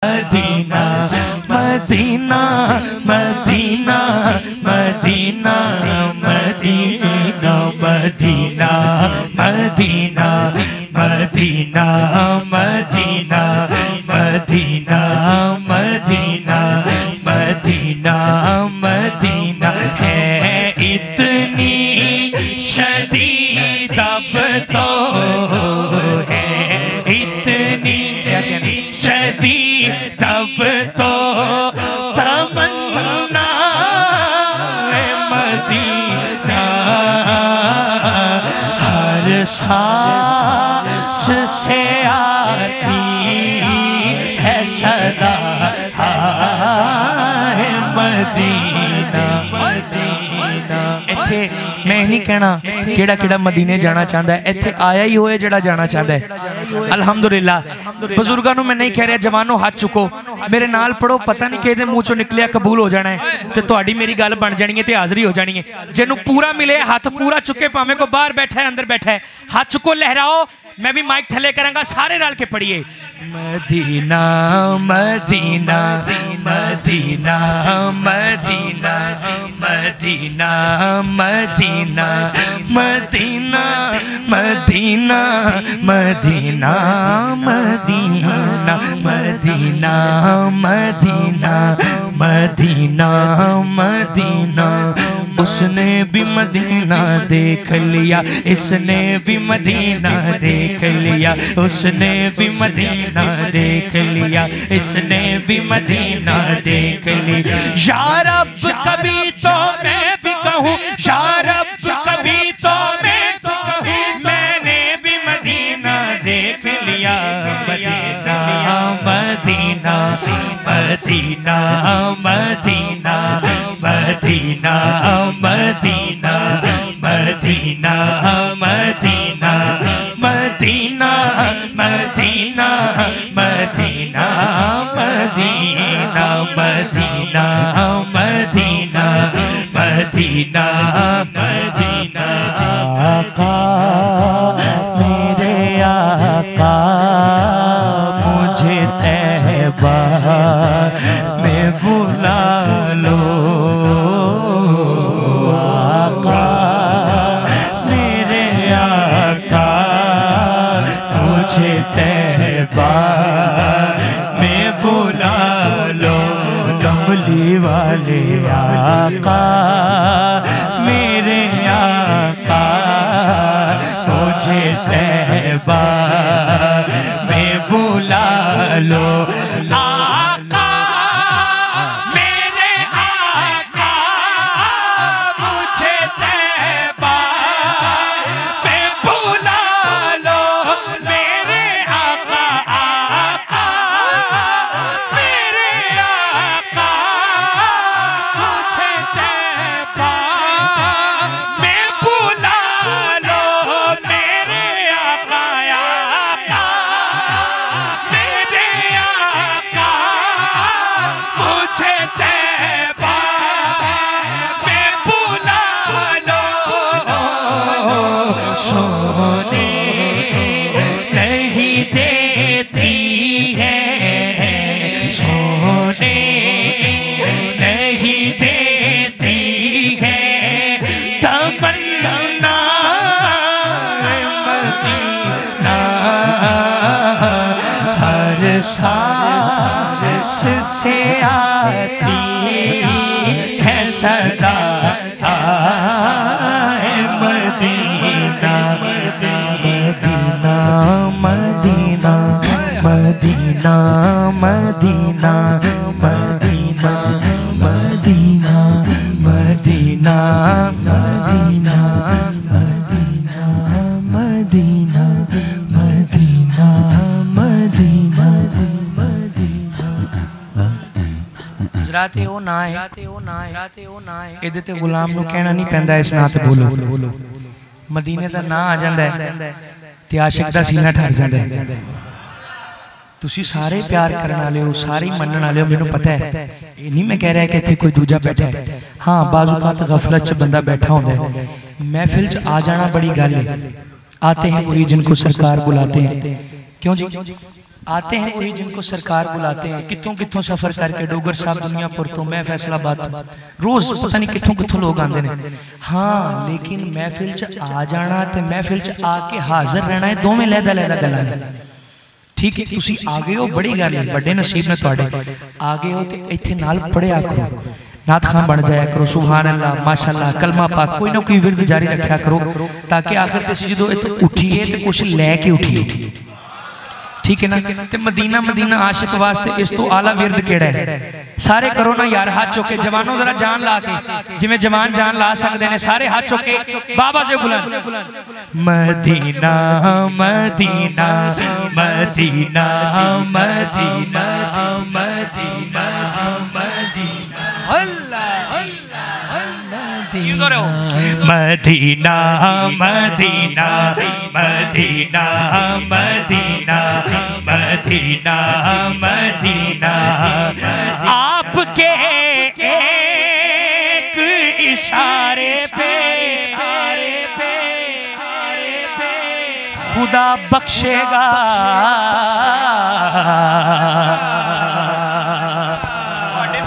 مدینہ مدینہ مدینہ مدینہ مدینہ مدینہ مدینہ مدینہ مدینہ مدینہ مدینہ مدینہ مدینہ ہے اتنی شدید اب تو ہے اتنی شدید اب تو تمنا ہے مدینہ ہر سانس سے آتی ہے صدا ہے مدینہ ایتھے میں نہیں کہنا کیڑا کیڑا مدینے جانا چاہتا ہے ایتھے آیا ہی ہوئے جڑا جانا چاہتا ہے الحمدللہ بزرگانوں میں نہیں کہہ رہا جوانوں ہاتھ چکو میرے نال پڑھو پتہ نہیں کہ دے منہ چو نکلیا قبول ہو جانا ہے تے تہاڈی میری گل بن جانی ہے تے حاضری ہو جانی ہے جنوں پورا ملے ہاتھ پورا چکے پاویں کو باہر بیٹھا ہے اندر بیٹھا ہے ہاتھ چکو لہراؤ میں بھی مائک تھلے کروں گا سارے رل کے پڑھیے مدینہ مدینہ مدینہ مدینہ مدینہ مدینہ مدینہ مدینہ مدینہ مدینہ مدینہ مدینہ مدینہ مدینہ اس نے بھی مدینہ دیکھ لیا اس نے بھی مدینہ دیکھ لیا اس نے بھی مدینہ دیکھ لیا اس نے بھی مدینہ دیکھ لیا یا رب کبھی تو میں بھی کہوں یا رب کبھی تو میں بھی کہوں میں نے بھی مدینہ دیکھ لیا مدینہ مدینہ مدینہ مدینہ مدینہ مدینہ مدینہ مدینہ مدینہ مدینہ مدینہ مدینہ مدینہ مدینہ مدینہ مدینہ آقا میرے آقا مجھے طیبہ میں بلا لو آقا میرے آقا مجھے طیبہ میں بلا لو کملی والے آقا میرے آقا مجھے طیبہ میں بلا لو آقا میرے آقا مجھے طیبہ میں بلا لو میرے آقا آقا میرے آقا مجھے طیبہ میں بلا لو میرے آقا آقا میرے آقا مجھے طیبہ میں بلا لو سونے نہیں دیتی ہے سونے نہیں دیتی ہے تمنا مدینہ ہر سانس سے آتی ہے صدا مدینہ مدینہ مدینہ مدینہ مدینہ مدینہ مدینہ مدینہ مدینہ مدینہ مدینہ مدینہ حضرات او نہ ہے ایدے تے غلام نو کہنا نہیں پیندا اس نا تے بولو مدینے دا نا آ جاندا ہے تے عاشق دا سینہ ٹھر جاندا ہے تسی سارے پیار کرنے والے ہو سارے منن والے ہو مینوں پتہ ہے یہ نہیں میں کہہ رہا ہے کہ ایتھے کوئی دوجا بیٹھا ہے ہاں بعض اوقات غفلت چ بندہ بیٹھا ہوندا ہے محفل چ آ جانا بڑی گل ہے آتے ہیں وہی جن کو سرکار بلاتے ہیں کیوں جی آتے ہیں وہی جن کو سرکار بلاتے ہیں، کتوں کتوں سفر کر کے ڈوگر صاحب دنیا پر تو میں فیصلہ بات روز پتہ نہیں کتوں کتوں لوگ آندے ہیں۔ ہاں لیکن محفل چ آ جانا تے محفل چ آ کے حاضر رہنا ہے، دو میں لیدہ گلا نے ٹھیک ہے۔ تسی آگے ہو بڑی گل ہے، بڑے نصیب نے تواڈے آگے ہو تے ایتھے نال پڑھیا کرو، نعت خان بن جایا کرو، سبحان اللہ ماشاءاللہ کلمہ پاک کوئی نہ کوئی ورد جاری رکھیا کرو، تاکہ آخر تے جدو اٹھیے تے کچھ لے کے اٹھیے، ٹھیک ہے نا۔ تے مدینہ عاشق واسطے اس تو اعلیٰ ورد کیڑا ہے؟ سارے کرو نا یار ہاتھ چوکے، جوانوں ذرا جان لا کے، جی میں جوان جان لا سکتے ہیں، سارے ہاتھ چوکے بابا سے بلند مدینہ مدینہ مدینہ مدینہ مدینہ مدینہ اللہ کیوں دو رہے ہو؟ مدینہ مدینہ مدینہ مدینہ مدینہ مدینہ آپ کے ایک اشارے پہ خدا بخشے گا،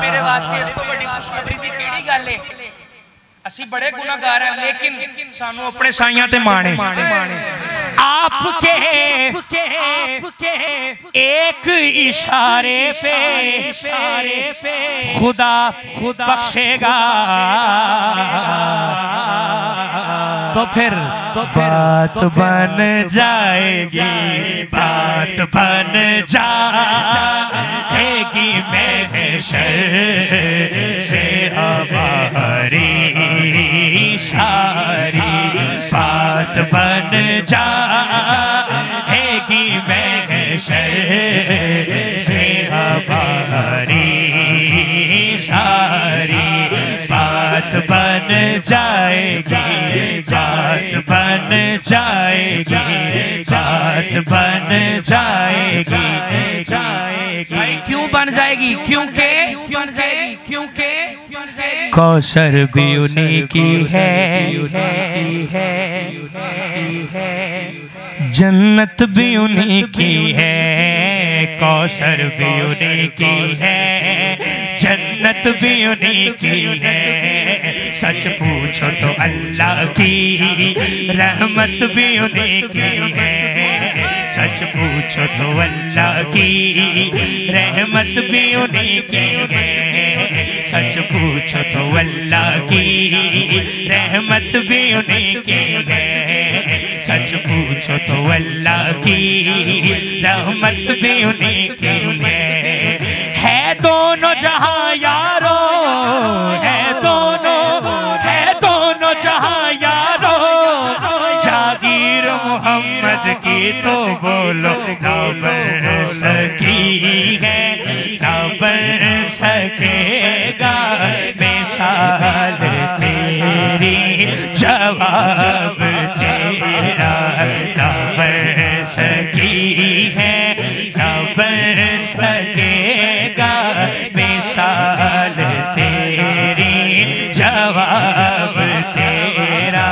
میرے واسطے اس کو بڑی خوشخبری دی کیڑی گل ہے؟ اسی بڑے گناہگار ہیں لیکن سانو اپنے سائیاں تے مانے۔ آپ کے ایک اشارے پہ خدا بخشے گا، تو پھر بات بن جائے گی، بات بن جائے گی محشر ہماری ساری، بات بن جائے گی محشر ہماری ساری، بات بن جائے گی، بات بن جائے گی، بات بن جائے گی۔ بھائی کیوں بن جائے گی؟ کیونکہ کوثر بھی انہی کی ہے، جنت بھی انہی کی ہے، کوثر بھی انہی کی ہے، جنت بھی انہی کی ہے، سچ پوچھو تو اللہ کی رحمت بھی انہی کی ہے، سچ پوچھو تو اللہ کی رحمت بھی انہی کی ہے، سچ پوچھو تو اللہ کی رحمت بھی انہی کی ہے، سچ پوچھو تو اللہ کی رحمت بھی انہی کی ہے دونوں جہاں یارو، ہے دونوں جہاں یارو، جاگیر محمد کی تو بولو نہ بن سکی ہے، نہ بن سکے گا مثال تیری، جواب تیرا نہ بن سکی ہے، نہ بن سکے گا مثال تیری، جواب تیرا۔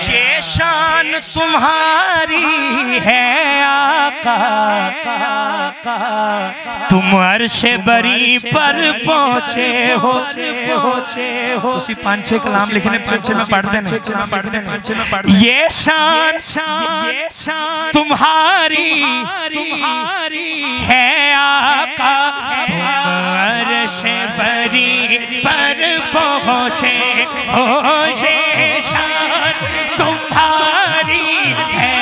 یہ شان تمہاری ہے آقا، تم عرش بری پر پہنچے ہو، اسی 5-6 کلام لکھنے 5-6 میں پڑھ دینے۔ یہ شان تمہاری ہے آقا، تم عرش بری پر پہنچے ہو، یہ شان تمہاری ہے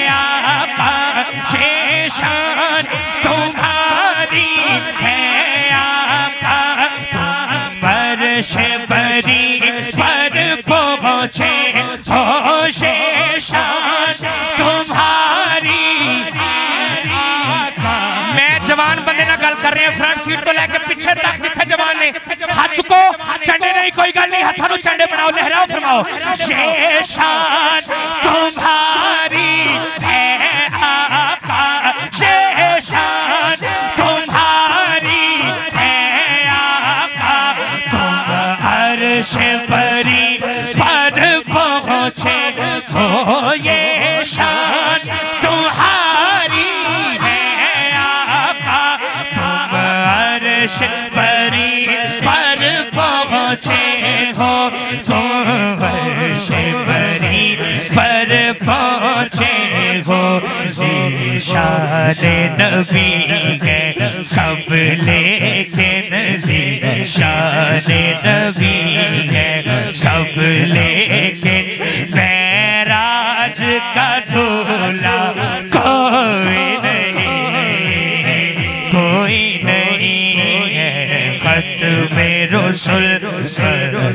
آقا، یہ شان تمہاری ہے آقا، تم عرش بری پر پہنچے ہو، یہ شان تمہاری آقا۔ میں جوان بندے نہ گل کر رہے ہیں، فرنٹ سیٹ تو لے کے پیچھے تک جتھے جوان نے ہاتھ چکو، چنڈے نہیں کوئی گل نہیں، ہاتھوں چنڈے بناؤ، لہراؤ فرماؤ، یہ شان تمہاری ہے آقا، یہ شان تمہاری ہے آقا، تم عرش بری پر پہنچے ہو، یہ شان تمہاری عرش بری پر پہنچے ہو تم عرش بری پر پہنچے ہو ذیشان نبی ہے سب لیکن ذیشان نبی ہے سب لیکن معراج کا دھولا کوئی نہیں ہے ختم رسل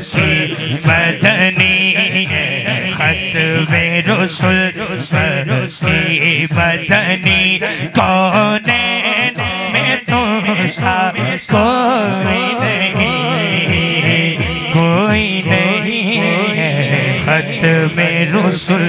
کی مدنی ہے ختم رسل کی مدنی کونین میں تم سا کوئی نہیں ہے ختم رسل